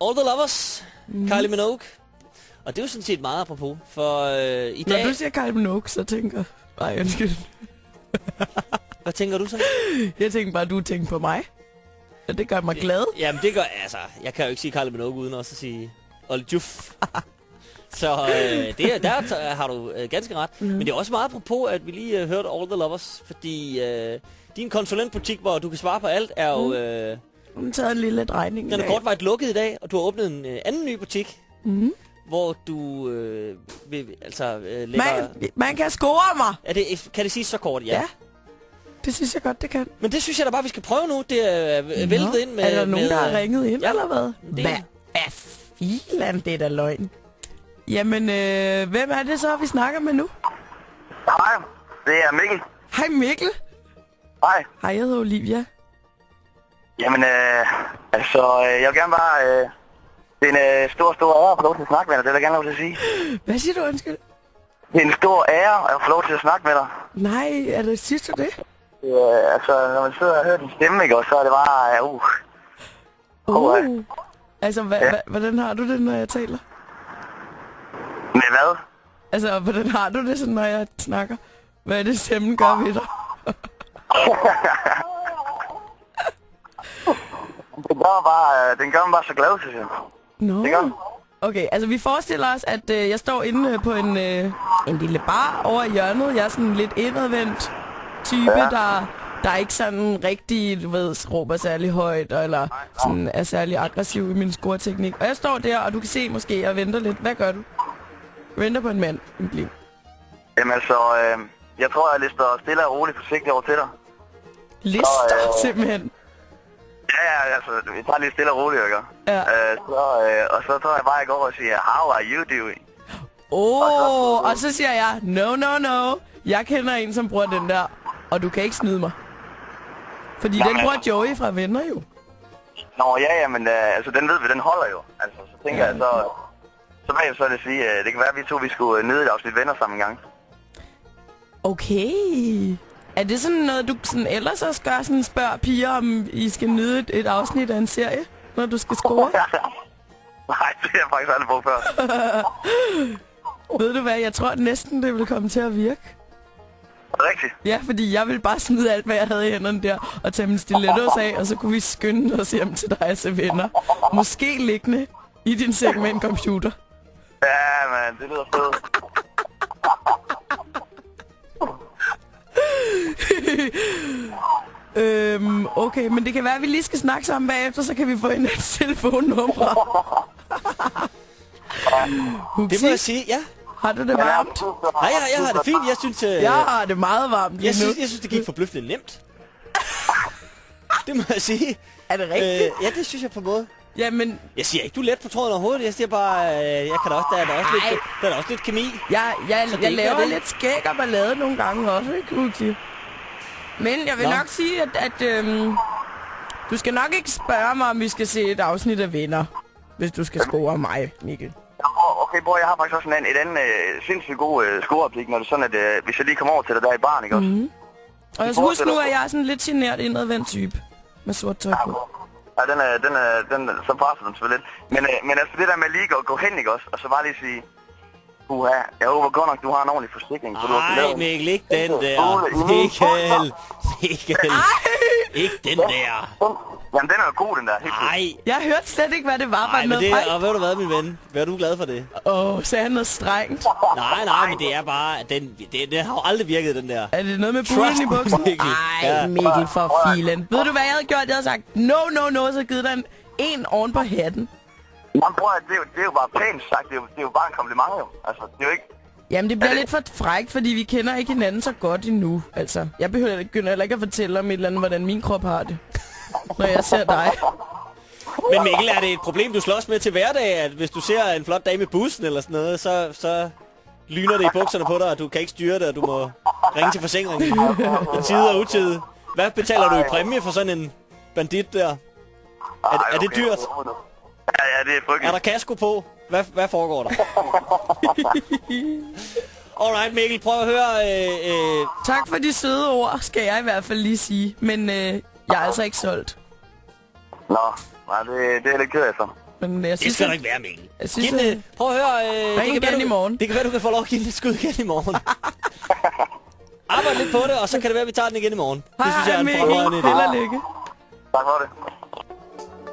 All the Lovers, Kylie Minogue. Og det er jo sådan set meget apropos, for i dag... Når du siger Kylie Minogue, så tænker... Nej, undskyld. Hvad tænker du så? Jeg tænker bare, at du tænker på mig. Og det gør mig glad. Jamen det gør... Altså, jeg kan jo ikke sige Kylie Minogue uden også at sige Olle Juf. Så der har du ganske ret. Men det er også meget apropos, at vi lige hørte All the Lovers, fordi din konsulentbutik, hvor du kan svare på alt, er jo... Hun har taget en lille drejning. Den er kortvejt lukket i dag, og du har åbnet en anden ny butik, hvor du lægger... Man kan score mig! Kan det sige så kort? Ja. Det synes jeg godt, det kan. Men det synes jeg da bare, vi skal prøve nu. Det er væltet ind med... Er der nogen, der har ringet ind, eller hvad? Hvad er filan, det er da løgn. Jamen, hvem er det så, vi snakker med nu? Hej, det er Mikkel. Hej Mikkel. Hej. Hej, jeg hedder Olivia. Jamen, jeg vil gerne bare... det er en stor ære at få lov til at snakke med dig, det vil jeg gerne lov til at sige. Hvad siger du, undskyld? Det er en stor ære at få lov til at snakke med dig. Nej, synes du det? Når man sidder og hører din stemme, ikke, og så er det bare... Altså, hvordan har du det, når jeg taler? Med hvad? Altså, hvordan har du det, sådan, når jeg snakker? Hvad er det, stemmen gør ved dig? Den gør mig bare så glad, synes jeg. Nå. Okay, altså vi forestiller os, at jeg står inde på en lille bar over i hjørnet. Jeg er sådan lidt indadvendt type, der er ikke sådan rigtig, du ved, råber særlig højt, eller sådan er særlig aggressiv i min scoreteknik. Og jeg står der, og du kan se måske, jeg venter lidt. Hvad gør du? Venter på en mand i mit liv. Jamen altså, jeg tror, jeg lister stille og roligt forsigtigt over til dig. Lister simpelthen? Ja, altså, vi tager lige stille og roligt, ikke? Ja. Og så tror jeg bare, jeg går over og siger, how are you doing? Og så siger jeg, no. Jeg kender en, som bruger den der, og du kan ikke snyde mig. Fordi den bruger Joey fra Venner jo. Nå, ja, men altså, den ved vi, den holder jo. Altså, så tænker jeg, så bagefter så det sige, det kan være, at vi skulle nyde et afsnit Venner sammen en gang. Okay. Er det sådan noget, du sådan ellers også gør, sådan spørger piger, om I skal nyde et afsnit af en serie, når du skal score? Nej, det har jeg faktisk aldrig brugt før. Ved du hvad, jeg tror næsten, det vil komme til at virke. Rigtigt? Ja, fordi jeg ville bare smide alt, hvad jeg havde i hænderne der, og tage min stilettos af, og så kunne vi skynde os hjem til dig til Venner. Måske liggende i din seng med en computer. Ja, man, det lyder fedt. Okay, men det kan være, at vi lige skal snakke sammen bagefter, så kan vi få en telefonnummer. Det må jeg sige, ja. Har du det varmt? Nej, jeg har det fint. Jeg synes... Jeg har det meget varmt lige nu. Jeg synes, det gik forbløffende nemt. Det må jeg sige. Er det rigtigt? Ja, det synes jeg på en måde. Jamen... Jeg siger ikke, du er let på tråden overhovedet. Jeg siger bare, jeg kan da også, der er også lidt kemi. Jeg laver lidt skæg og ballade nogle gange også, ikke, Uti? Men jeg vil nok sige, at du skal nok ikke spørge mig, om vi skal se et afsnit af Venner, hvis du skal score mig, Mikkel. Okay, bror, jeg har faktisk også et andet sindssygt god scoreoptik, når det er sådan, at hvis jeg lige kommer over til dig der i baren, ikke også? Og jeg husk nu, at jeg er sådan lidt genert indadvendt type med sort tøj på. Ja, så passer den selvfølgelig lidt. Men altså det der med lige at gå hen, ikke også? Og så bare lige sige, jeg håber godt nok, du har en ordentlig forsikring. Nej, Mikkel, ikke den der. Mikkel. Ikke den der. Jamen, den er jo god, den der. Nej. Jeg hørte slet ikke, hvad det var. Nej, men og ved du hvad, min ven? Hvad du glad for det? Sagde han noget strengt? Nej, men det er bare, den har jo aldrig virket, den der. Er det noget med pullen i buksen? Nej, Mikkel, for filen. Ved du, hvad jeg havde gjort? Jeg havde sagt, no, så givet dig en oven på hatten. Jamen, bror, det er jo bare pænt sagt. Det er jo bare en kompliment, jo. Altså, det er jo ikke... Jamen, det bliver lidt for frækt, fordi vi kender ikke hinanden så godt endnu. Altså, jeg behøver ikke at fortælle om et eller andet, hvordan min krop har det, når jeg ser dig. Men Mikkel, er det et problem, du slås med til hverdag, at hvis du ser en flot dame i bussen eller sådan noget, så lyner det i bukserne på dig, og du kan ikke styre det, og du må ringe til forsikringen i tide og utide. Hvad betaler du i præmie for sådan en bandit der? Er det dyrt? Ja, det er frygteligt. Er der kasko på? Hvad foregår der? Alright, Mikkel, prøv at høre... Tak for de søde ord, skal jeg i hvert fald lige sige. Men jeg er altså ikke solgt. Nå, nej, det er lidt ked af så. Men jeg Det synes, skal der ikke være, Mikkel. jeg synes, Giv den, prøv at høre. ring igen i morgen. Det kan være, du kan få lov at give den et skud igen i morgen. Arbejde lidt på det, og så kan det være, at vi tager den igen i morgen. Det synes jeg er en fremragende idé. Held og lykke. Tak for det.